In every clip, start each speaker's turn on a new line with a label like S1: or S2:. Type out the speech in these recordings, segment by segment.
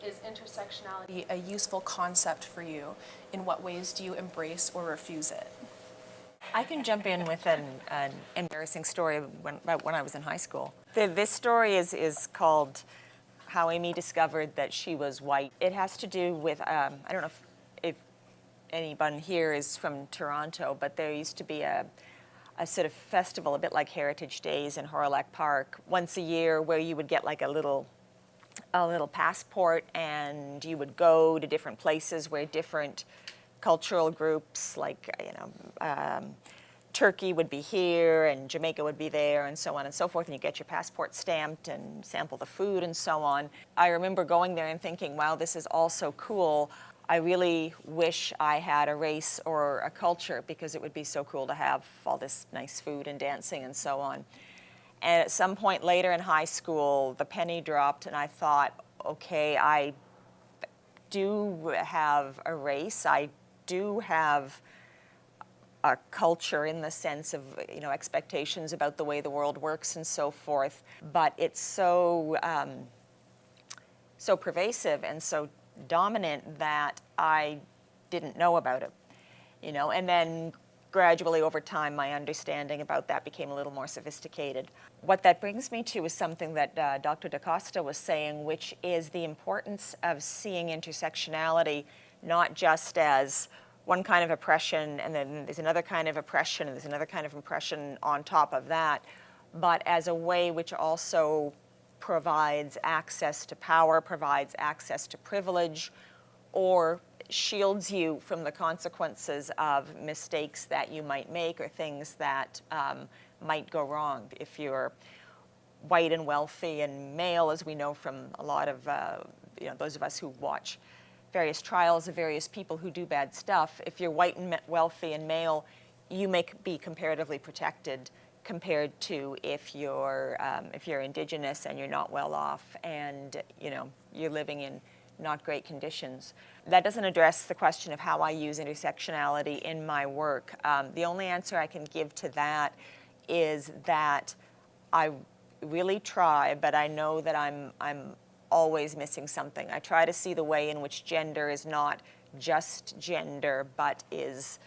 S1: Is intersectionality a useful concept for you? In what ways do you embrace or refuse it?
S2: I can jump in with an embarrassing story about when I was in high school. This story is called How Amy Discovered That She Was White. It has to do with, I don't know if anyone here is from Toronto, but there used to be a sort of festival, a bit like Heritage Days in Horilac Park, once a year, where you would get like a little passport, and you would go to different places where different cultural groups, like Turkey would be here and Jamaica would be there, and so on and so forth, and you get your passport stamped and sample the food and so on. I remember going there and thinking, wow, this is all so cool. I really wish I had a race or a culture, because it would be so cool to have all this nice food and dancing and so on. And at some point later in high school, the penny dropped, and I thought, okay, I do have a race. I do have a culture in the sense of, expectations about the way the world works and so forth. But it's so pervasive and so dominant that I didn't know about it, And then gradually over time, my understanding about that became a little more sophisticated. What that brings me to is something that Dr. DaCosta was saying, which is the importance of seeing intersectionality not just as one kind of oppression, and then there's another kind of oppression, and there's another kind of oppression on top of that, but as a way which also provides access to power, provides access to privilege, or shields you from the consequences of mistakes that you might make or things that might go wrong. If you're white and wealthy and male, as we know from a lot of those of us who watch various trials of various people who do bad stuff, if you're white and wealthy and male, you may be comparatively protected compared to if you're indigenous and you're not well off and you're living in not great conditions. That doesn't address the question of how I use intersectionality in my work. The only answer I can give to that is that I really try, but I know that I'm always missing something. I try to see the way in which gender is not just gender, but is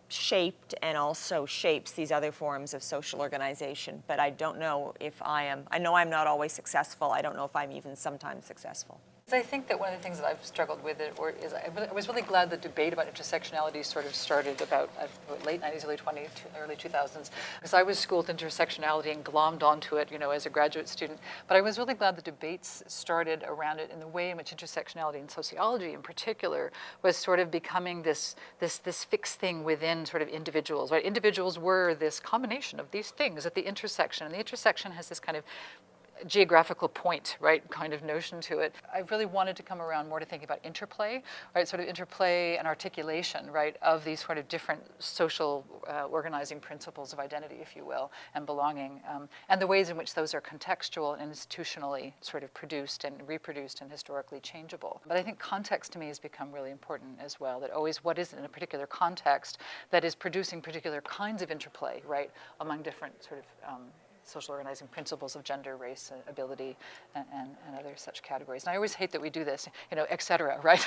S2: shaped and also shapes these other forms of social organization. But I don't know if I know I'm not always successful. I don't know if I'm even sometimes successful.
S3: I think that one of the things that I've struggled with is I was really glad the debate about intersectionality sort of started about late 90s, early 2000s, because I was schooled intersectionality and glommed onto it, as a graduate student. But I was really glad the debates started around it in the way in which intersectionality and sociology in particular was sort of becoming this fixed thing within sort of individuals, right? Individuals were this combination of these things at the intersection, and the intersection has this kind of geographical point, right, kind of notion to it. I really wanted to come around more to thinking about interplay, right, sort of interplay and articulation, right, of these sort of different social organizing principles of identity, if you will, and belonging, and the ways in which those are contextual and institutionally sort of produced and reproduced and historically changeable. But I think context to me has become really important as well, that always what is in a particular context that is producing particular kinds of interplay, right, among different sort of social organizing principles of gender, race, ability, and other such categories. And I always hate that we do this, et cetera, right?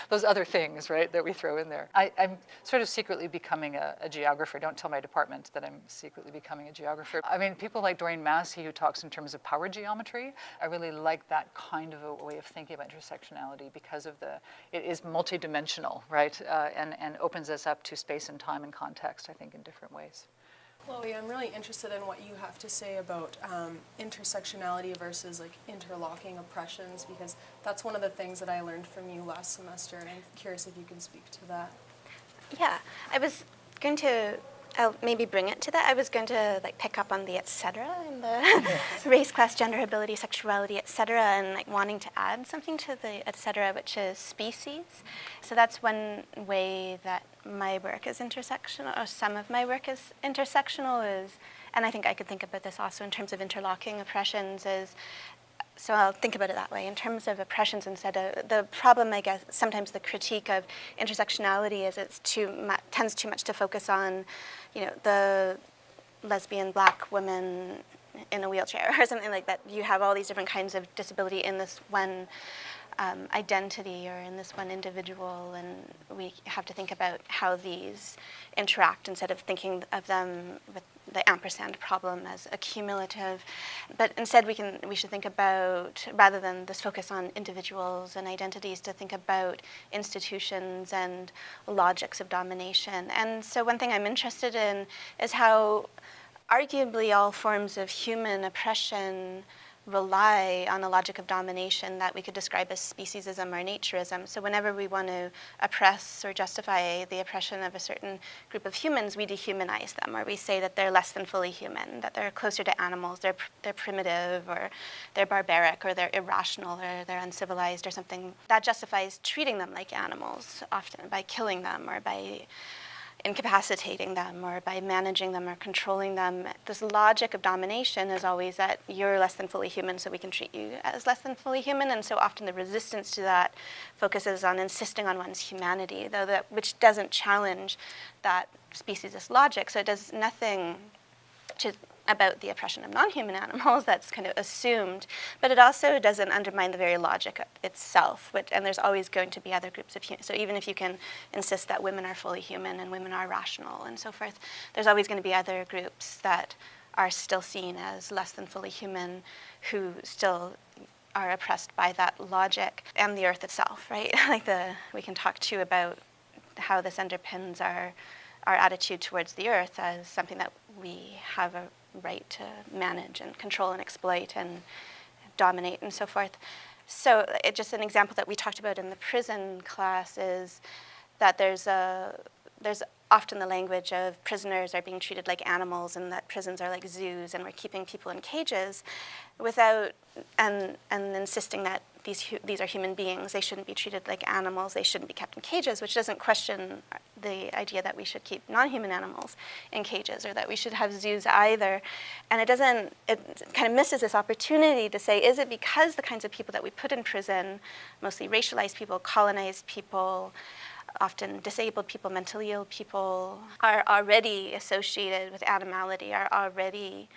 S3: Those other things, right, that we throw in there. I'm sort of secretly becoming a geographer. Don't tell my department that I'm secretly becoming a geographer. I mean, people like Doreen Massey, who talks in terms of power geometry, I really like that kind of a way of thinking about intersectionality because of it is multidimensional, right? And opens us up to space and time and context, I think, in different ways.
S1: Chloe, I'm really interested in what you have to say about intersectionality versus interlocking oppressions, because that's one of the things that I learned from you last semester, and I'm curious if you can speak to that.
S4: Yeah, I was going to I'll maybe bring it to that. I was going to pick up on the et cetera in the race, class, gender, ability, sexuality, et cetera, and wanting to add something to the et cetera, which is species. So that's one way that my work is intersectional, or some of my work is intersectional, and I think I could think about this also in terms of interlocking oppressions, so I'll think about it that way. In terms of oppressions instead of, the problem, I guess, sometimes the critique of intersectionality is it tends too much to focus on, the lesbian black woman in a wheelchair or something like that. You have all these different kinds of disability in this one identity or in this one individual, and we have to think about how these interact instead of thinking of them with the ampersand problem as accumulative. But instead we should think about, rather than this focus on individuals and identities, to think about institutions and logics of domination. And so one thing I'm interested in is how arguably all forms of human oppression rely on a logic of domination that we could describe as speciesism or naturism. So whenever we want to oppress or justify the oppression of a certain group of humans, we dehumanize them, or we say that they're less than fully human, that they're closer to animals, they're primitive, or they're barbaric, or they're irrational, or they're uncivilized, or something. That justifies treating them like animals, often by killing them or by incapacitating them or by managing them or controlling them. This logic of domination is always that you're less than fully human, so we can treat you as less than fully human, and so often the resistance to that focuses on insisting on one's humanity, which doesn't challenge that speciesist logic. So it does nothing about the oppression of non-human animals, that's kind of assumed, but it also doesn't undermine the very logic itself, and there's always going to be other groups of humans. So even if you can insist that women are fully human and women are rational and so forth, there's always going to be other groups that are still seen as less than fully human, who still are oppressed by that logic, and the earth itself, right? We can talk too about how this underpins our attitude towards the earth as something that we have a right to manage and control and exploit and dominate and so forth. So just an example that we talked about in the prison class is that there's often the language of prisoners are being treated like animals, and that prisons are like zoos and we're keeping people in cages, without and insisting that these are human beings. They shouldn't be treated like animals. They shouldn't be kept in cages, which doesn't question the idea that we should keep non-human animals in cages or that we should have zoos either. And it kind of misses this opportunity to say, is it because the kinds of people that we put in prison, mostly racialized people, colonized people, often disabled people, mentally ill people, are already associated with animality, are already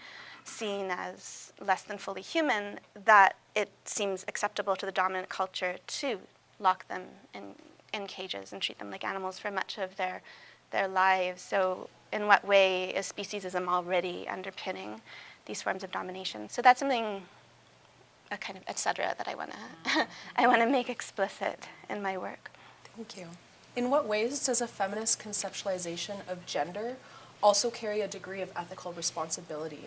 S4: seen as less than fully human, that it seems acceptable to the dominant culture to lock them in cages and treat them like animals for much of their lives. So in what way is speciesism already underpinning these forms of domination? So that's something, a kind of et cetera, that I want to make explicit in my work.
S1: Thank you. In what ways does a feminist conceptualization of gender also carry a degree of ethical responsibility?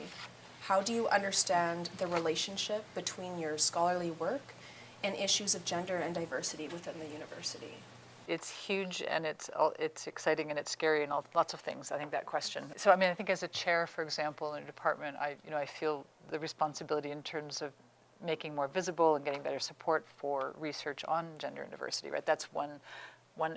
S1: How do you understand the relationship between your scholarly work and issues of gender and diversity within the university?
S3: It's huge, and it's exciting, and it's scary, and lots of things. I think that question. So I think as a chair, for example, in a department, I feel the responsibility in terms of making more visible and getting better support for research on gender and diversity. Right, that's one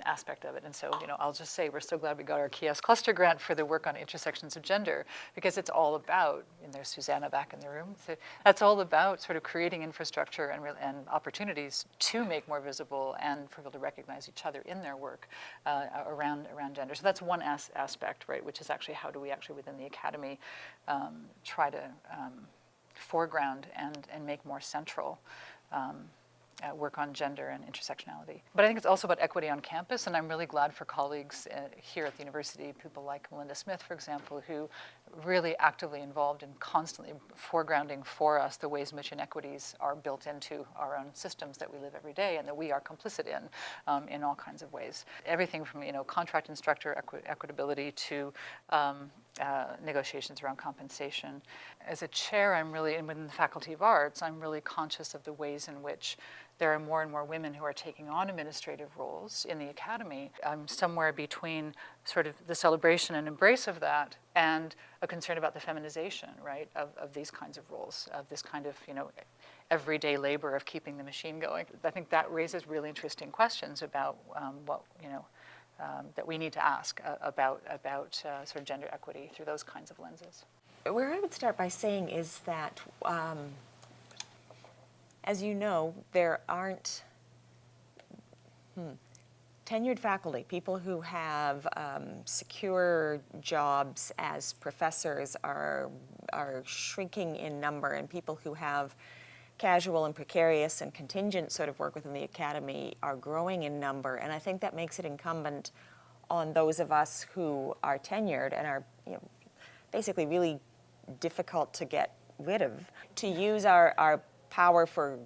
S3: aspect of it. And so, I'll just say we're so glad we got our Kiosk Cluster grant for the work on intersections of gender, because it's all about, and there's Susanna back in the room, so that's all about sort of creating infrastructure and opportunities to make more visible and for people to recognize each other in their work around gender. So that's one aspect, right, which is actually how do we actually within the academy try to foreground and make more central work on gender and intersectionality. But I think it's also about equity on campus, and I'm really glad for colleagues here at the university, people like Melinda Smith, for example, who really actively involved in constantly foregrounding for us the ways in which inequities are built into our own systems that we live every day and that we are complicit in all kinds of ways. Everything from contract instructor equitability to negotiations around compensation. As a chair, I'm really, and within the Faculty of Arts, I'm really conscious of the ways in which there are more and more women who are taking on administrative roles in the academy. I'm somewhere between sort of the celebration and embrace of that and a concern about the feminization, right, of these kinds of roles, of this kind of, everyday labor of keeping the machine going. I think that raises really interesting questions about what, that we need to ask about sort of gender equity through those kinds of lenses.
S2: Where I would start by saying is that, as you know, there aren't tenured faculty, people who have secure jobs as professors are shrinking in number, and people who have casual and precarious and contingent sort of work within the academy are growing in number, and I think that makes it incumbent on those of us who are tenured and are, basically really difficult to get rid of, to use our power for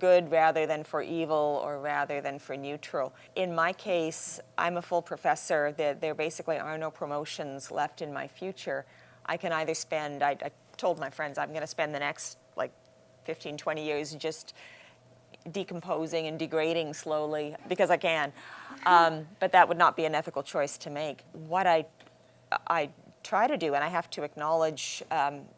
S2: good rather than for evil or rather than for neutral. In my case, I'm a full professor. There basically are no promotions left in my future. I can either spend, I told my friends, I'm going to spend the next 15, 20 years just decomposing and degrading slowly because I can. But that would not be an ethical choice to make. What I try to do, and I have to acknowledge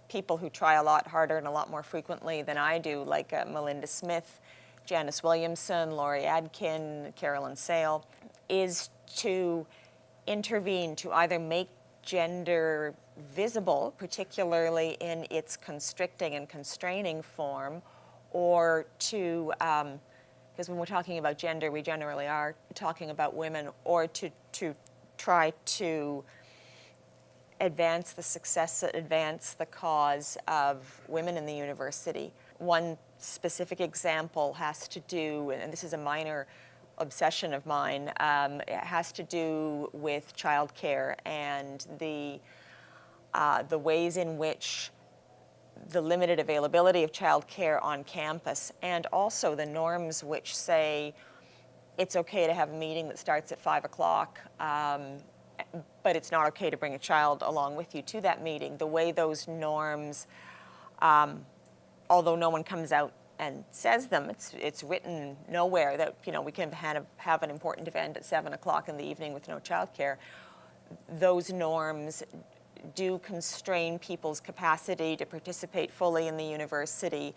S2: people who try a lot harder and a lot more frequently than I do, like Melinda Smith, Janice Williamson, Laurie Adkin, Carolyn Sale, is to intervene to either make gender visible, particularly in its constricting and constraining form, or to, because when we're talking about gender, we generally are talking about women, or to try to advance the success, advance the cause of women in the university. One specific example has to do, and this is a minor obsession of mine, it has to do with childcare and the ways in which the limited availability of childcare on campus, and also the norms which say it's okay to have a meeting that starts at 5 o'clock, but it's not okay to bring a child along with you to that meeting. The way those norms, although no one comes out and says them, it's written nowhere that we can have an important event at 7 o'clock in the evening with no childcare. Those norms do constrain people's capacity to participate fully in the university,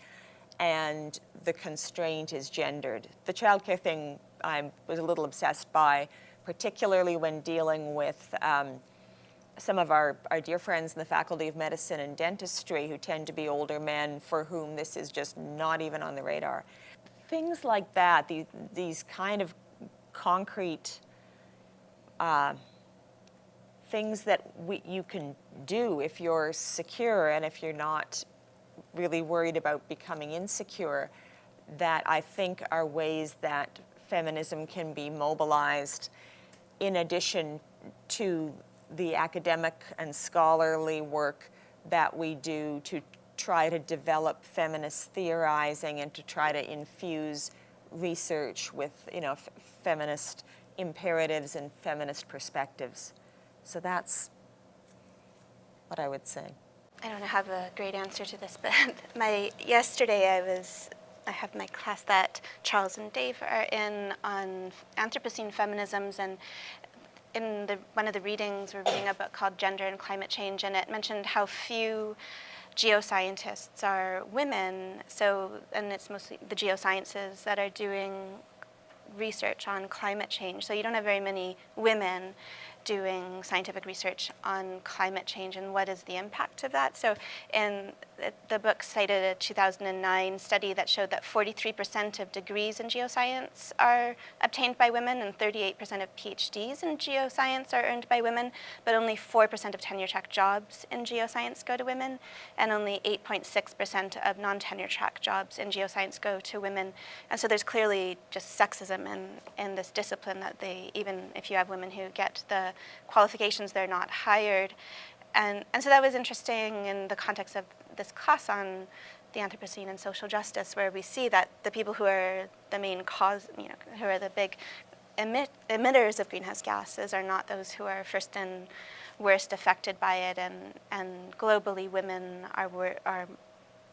S2: and the constraint is gendered. The childcare thing I was a little obsessed by, particularly when dealing with some of our dear friends in the Faculty of Medicine and Dentistry who tend to be older men for whom this is just not even on the radar. Things like that, these kind of concrete things that you can do if you're secure and if you're not really worried about becoming insecure, that I think are ways that feminism can be mobilized in addition to the academic and scholarly work that we do to try to develop feminist theorizing and to try to infuse research with feminist imperatives and feminist perspectives. So that's what I would say.
S4: I don't have a great answer to this, but yesterday I have my class that Charles and Dave are in on Anthropocene feminisms, and in one of the readings, we're reading a book called Gender and Climate Change, and it mentioned how few geoscientists are women. And it's mostly the geosciences that are doing research on climate change. So you don't have very many women doing scientific research on climate change and what is the impact of that. So the book cited a 2009 study that showed that 43% of degrees in geoscience are obtained by women and 38% of PhDs in geoscience are earned by women, but only 4% of tenure-track jobs in geoscience go to women, and only 8.6% of non-tenure track jobs in geoscience go to women. And so there's clearly just sexism in this discipline, that even if you have women who get the qualifications, they're not hired. And so that was interesting in the context of this class on the Anthropocene and social justice, where we see that the people who are the main cause, who are the big emitters of greenhouse gases, are not those who are first and worst affected by it. And globally, women are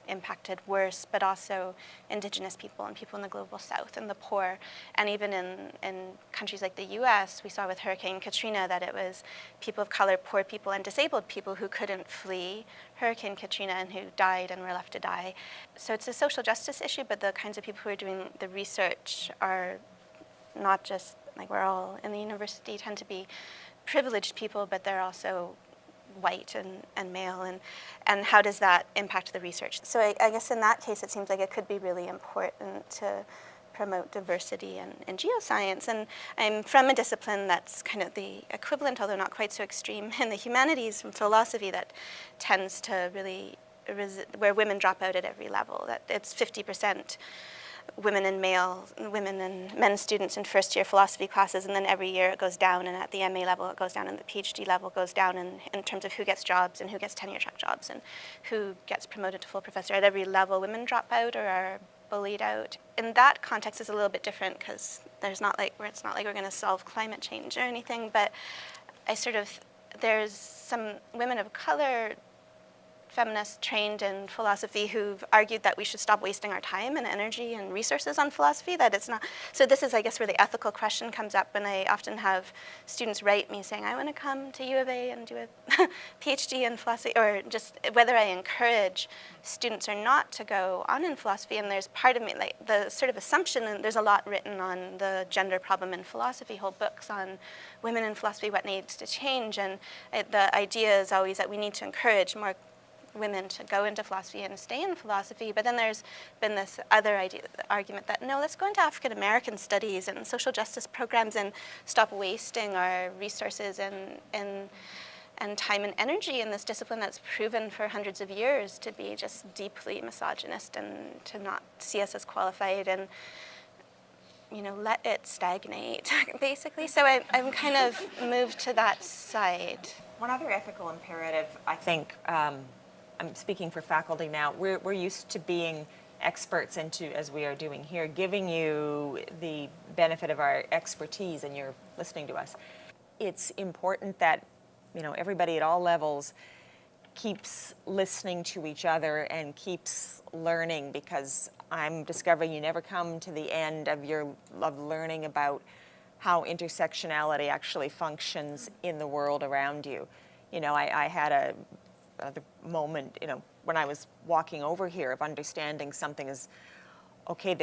S4: impacted worse, but also Indigenous people and people in the global South and the poor. And even in countries like the US, we saw with Hurricane Katrina that it was people of color, poor people, and disabled people who couldn't flee Hurricane Katrina and who died and were left to die. So it's a social justice issue, but the kinds of people who are doing the research are not just, we're all in the university tend to be privileged people, but they're also white and male, and how does that impact the research? So I guess in that case, it seems like it could be really important to promote diversity in geoscience. And I'm from a discipline that's kind of the equivalent, although not quite so extreme, in the humanities and philosophy, that tends to really where women drop out at every level. That it's 50% women and men students in first year philosophy classes, and then every year it goes down, and at the MA level it goes down, and the PhD level goes down in terms of who gets jobs and who gets tenure track jobs and who gets promoted to full professor. At every level, women drop out or are bullied out. In that context, it's a little bit different because it's not like we're going to solve climate change or anything, but there's some women of color feminists trained in philosophy who've argued that we should stop wasting our time and energy and resources on philosophy, that it's not. So this is, I guess, where the ethical question comes up, and I often have students write me saying, I want to come to U of A and do a PhD in philosophy, or just whether I encourage students or not to go on in philosophy. And there's part of me, like the sort of assumption, and there's a lot written on the gender problem in philosophy, whole books on women in philosophy, what needs to change, and the idea is always that we need to encourage more women to go into philosophy and stay in philosophy. But then there's been this other argument that, no, let's go into African American studies and social justice programs and stop wasting our resources and time and energy in this discipline that's proven for hundreds of years to be just deeply misogynist and to not see us as qualified, and let it stagnate, basically. So I'm kind of moved to that side.
S2: One other ethical imperative, I think, I'm speaking for faculty now, we're used to being experts into, as we are doing here, giving you the benefit of our expertise and you're listening to us. It's important that, everybody at all levels keeps listening to each other and keeps learning, because I'm discovering you never come to the end of learning about how intersectionality actually functions in the world around you. I had the moment, when I was walking over here, of understanding something is, okay,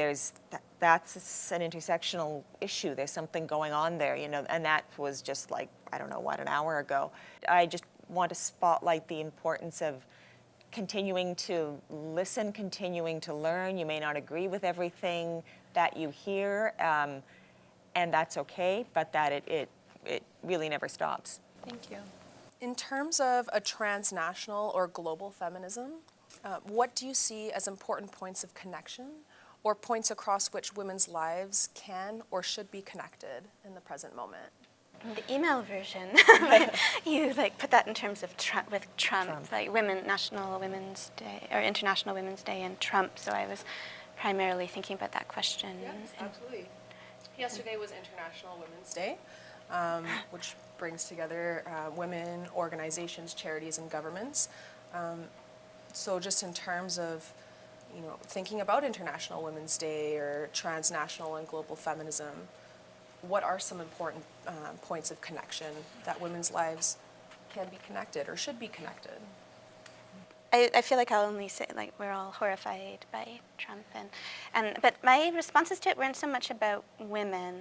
S2: that's an intersectional issue. There's something going on there, and that was just like, I don't know what, an hour ago. I just want to spotlight the importance of continuing to listen, continuing to learn. You may not agree with everything that you hear, and that's okay, but that it really never stops.
S1: Thank you. In terms of a transnational or global feminism, what do you see as important points of connection or points across which women's lives can or should be connected in the present moment?
S4: The email version, you put that in terms of Trump, like National Women's Day or International Women's Day and Trump. So I was primarily thinking about that question.
S1: Yes, absolutely. Yesterday was International Women's Day, which brings together women, organizations, charities, and governments. So just in terms of, thinking about International Women's Day or transnational and global feminism, what are some important points of connection that women's lives can be connected or should be connected?
S4: I feel like I'll only say, we're all horrified by Trump, but my responses to it weren't so much about women,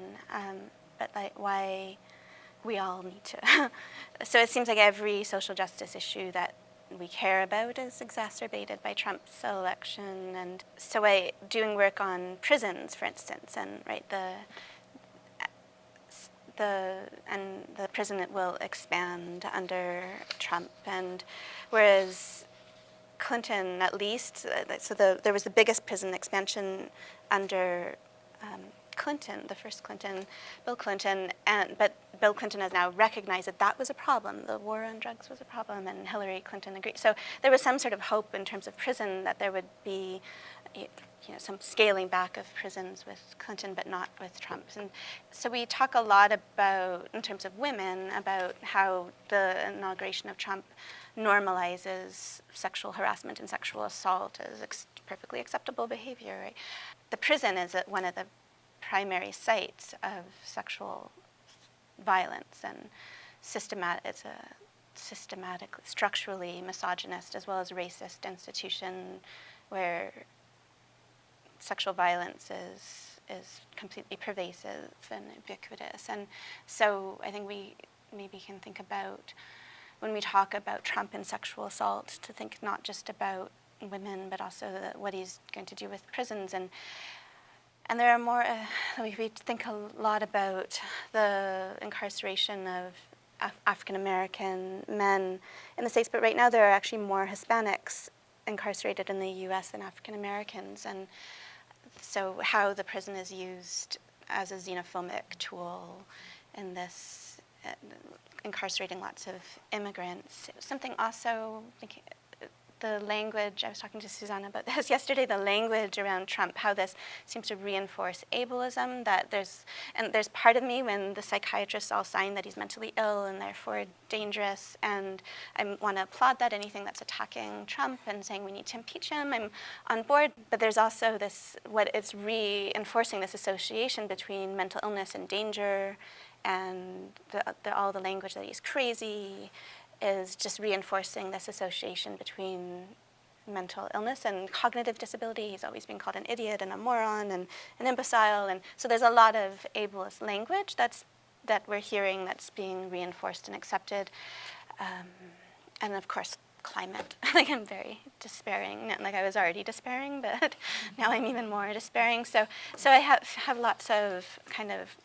S4: but why we all need to. So it seems like every social justice issue that we care about is exacerbated by Trump's election. And so doing work on prisons, for instance, and the prison will expand under Trump, and whereas Clinton, at least, there was the biggest prison expansion under Clinton, the first Clinton, Bill Clinton, but Bill Clinton has now recognized that was a problem. The war on drugs was a problem, and Hillary Clinton agreed. So there was some sort of hope in terms of prison that there would be, some scaling back of prisons with Clinton, but not with Trump. And so we talk a lot about, in terms of women, about how the inauguration of Trump normalizes sexual harassment and sexual assault as perfectly acceptable behavior. Right? The prison is one of the primary sites of sexual violence, and it's a systematic, structurally misogynist as well as racist institution where sexual violence is completely pervasive and ubiquitous. And so I think we maybe can think about, when we talk about Trump and sexual assault, to think not just about women, but also what he's going to do with prisons. And there are more, we think a lot about the incarceration of African American men in the States, but right now there are actually more Hispanics incarcerated in the U.S. than African Americans, and so how the prison is used as a xenophobic tool in this, incarcerating lots of immigrants. It was something also, the language, I was talking to Susanna about this yesterday, the language around Trump, how this seems to reinforce ableism, that there's part of me when the psychiatrists all sign that he's mentally ill and therefore dangerous, and I want to applaud that, anything that's attacking Trump and saying we need to impeach him, I'm on board, but there's also this, what it's reinforcing this association between mental illness and danger, and all the language that he's crazy, is just reinforcing this association between mental illness and cognitive disability. He's always been called an idiot and a moron and an imbecile. And so there's a lot of ableist language that we're hearing that's being reinforced and accepted. And of course, climate. Like, I'm very despairing. Like, I was already despairing, but now I'm even more despairing. So I have lots of kind of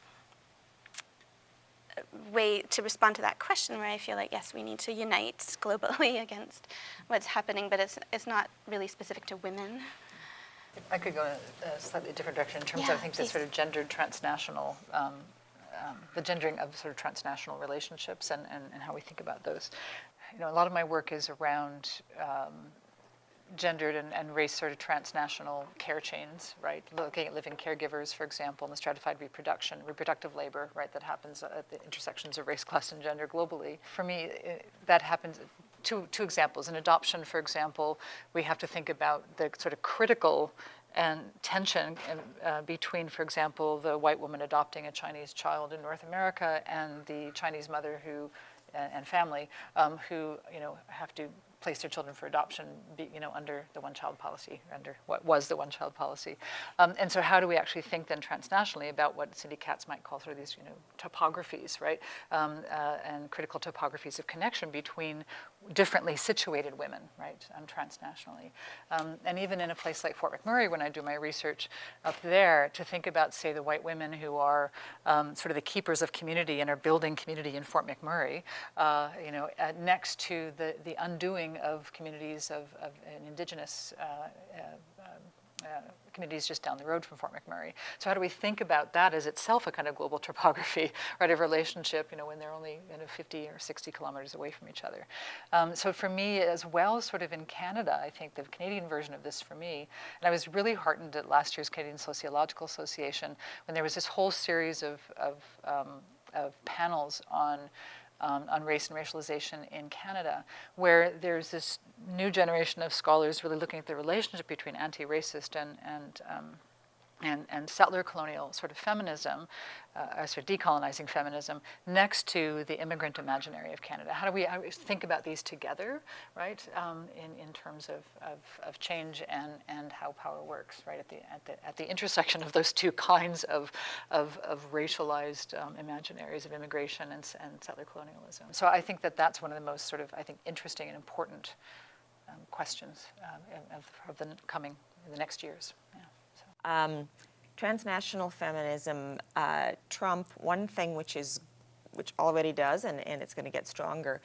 S4: way to respond to that question, where I feel like, yes, we need to unite globally against what's happening, but it's not really specific to women.
S3: I could go in a slightly different direction in terms of things that sort of gendered transnational, the gendering of sort of transnational relationships and how we think about those. You know, a lot of my work is around gendered and race sort of transnational care chains, right? Looking at living caregivers, for example, and the stratified reproduction, reproductive labor, right, that happens at the intersections of race, class, and gender globally. For me, that happens, two examples. In adoption, for example, we have to think about the sort of critical and tension between, for example, the white woman adopting a Chinese child in North America and the Chinese mother who, and family, who, you know, have to place their children for adoption, under the one-child policy, under what was the one-child policy. And so how do we actually think then transnationally about what Cindy Katz might call sort of these, topographies, right? And critical topographies of connection between differently situated women, right, transnationally. And even in a place like Fort McMurray, when I do my research up there, to think about, say, the white women who are sort of the keepers of community and are building community in Fort McMurray, next to the undoing of communities of indigenous communities just down the road from Fort McMurray. So how do we think about that as itself a kind of global topography, right, of relationship, when they're only 50 or 60 kilometers away from each other? So for me as well, sort of in Canada, I think the Canadian version of this for me, and I was really heartened at last year's Canadian Sociological Association when there was this whole series of panels on race and racialization in Canada, where there's this new generation of scholars really looking at the relationship between anti-racist and settler colonial sort of feminism, sort of decolonizing feminism, next to the immigrant imaginary of Canada. How do we think about these together, right, in terms of change and how power works, right, at the intersection of those two kinds of racialized imaginaries of immigration and settler colonialism. So I think that's one of the most sort of, I think, interesting and important questions of the next years. Yeah.
S2: Transnational feminism, Trump, one thing which already does, and it's going to get stronger,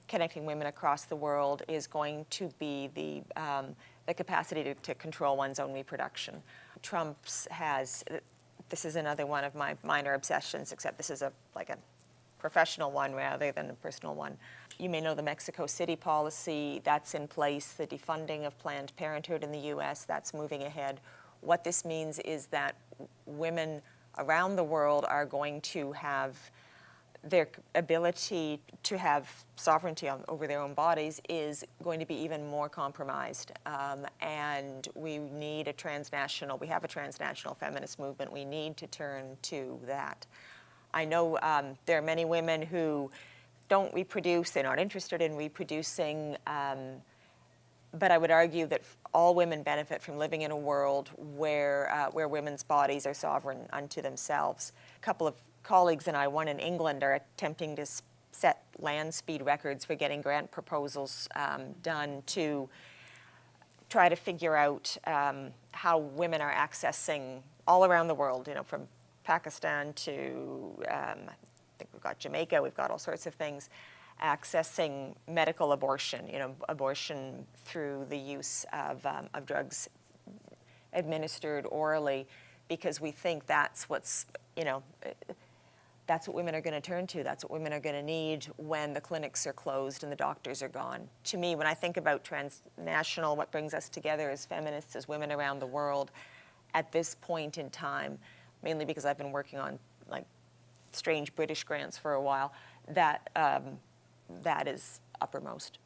S2: connecting women across the world, is going to be the capacity to control one's own reproduction. Trump's has, this is another one of my minor obsessions, except this is like a professional one rather than a personal one. You may know the Mexico City policy, that's in place, the defunding of Planned Parenthood in the US, that's moving ahead. What this means is that women around the world are going to have their ability to have sovereignty over their own bodies is going to be even more compromised. And we need we have a transnational feminist movement, we need to turn to that. I know there are many women who don't reproduce, they're not interested in reproducing, but I would argue that all women benefit from living in a world where women's bodies are sovereign unto themselves. A couple of colleagues and I, one in England, are attempting to set land speed records for getting grant proposals done to try to figure out how women are accessing all around the world, from Pakistan to, I think we've got Jamaica, we've got all sorts of things, accessing medical abortion, abortion through the use of drugs administered orally, because we think that's what's, that's what women are going to turn to. That's what women are going to need when the clinics are closed and the doctors are gone. To me, when I think about transnational, what brings us together as feminists, as women around the world, at this point in time, mainly because I've been working on like strange British grants for a while, that is uppermost.